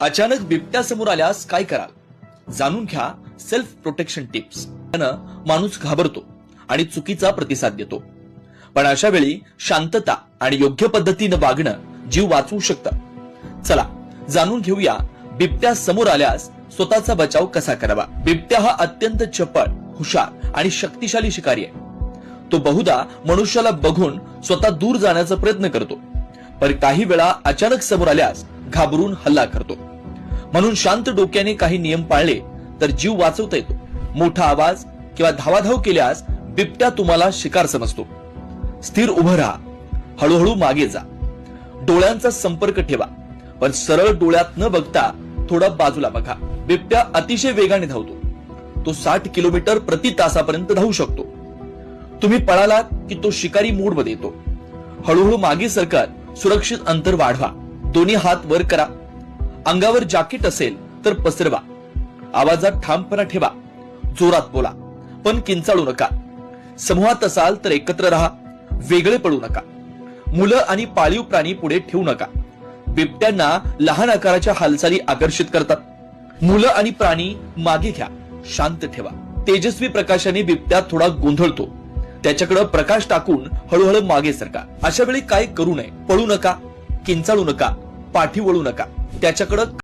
अचानक बिबट्या समोर आल्यास काय कराल? जाणून घ्या सेल्फ प्रोटेक्शन टिप्स. माणूस घाबरतो आणि चुकीचा प्रतिसाद देतो, पण अशा वेळी शांतता आणि योग्य पद्धतीने वागणं जीव वाचवू शकतं. चला जाणून घेऊया बिबट्या समोर आल्यास स्वतःचा बचाव कसा करावा. बिबट्या हा अत्यंत चपळ, हुशार आणि शक्तिशाली शिकारी आहे. तो बहुधा मनुष्याला बघून स्वतः दूर जाण्याचा प्रयत्न करतो, पण काही वेळा अचानक समोर आल्यास घाबरून हल्ला करतो. म्हणून शांत डोक्याने काही नियम पाळले तर जीव वाचवता येतो. मोठा आवाज किंवा धावाधाव केल्यास बिबट्या तुम्हाला शिकार समजतो. स्थिर उभं राहा, हळूहळू मागे जा, डोळ्यांचा संपर्क ठेवा, पण सरळ डोळ्यात न बघता थोडा बाजूला बघा. बिबट्या अतिशय वेगाने धावतो. तो 60 किलोमीटर प्रति तासापर्यंत धावू शकतो. तुम्ही पळालात की तो शिकारी मोड मध्ये येतो. हळूहळू मागे सरकत सुरक्षित अंतर वाढवा. दोन्ही हात वर करा. अंगावर जॅकेट असेल तर पसरवा. आवाजात ठामपणा ठेवा. जोरात बोला पण किंचाळू नका. समूहात असाल तर एकत्र राहा, वेगळे पडू नका. मुलं आणि पाळीव प्राणी पुढे ठेवू नका. बिबट्यांना लहान आकाराच्या हालचाली आकर्षित करतात. मुलं आणि प्राणी मागे घ्या, शांत ठेवा. तेजस्वी प्रकाशाने बिबट्या थोडा गोंधळतो. त्याच्याकडे प्रकाश टाकून हळूहळू मागे सरका. अशा वेळी काय करू नये? पळू नका, किंचाळू नका, पाठी वळू नका. त्याच्याकडे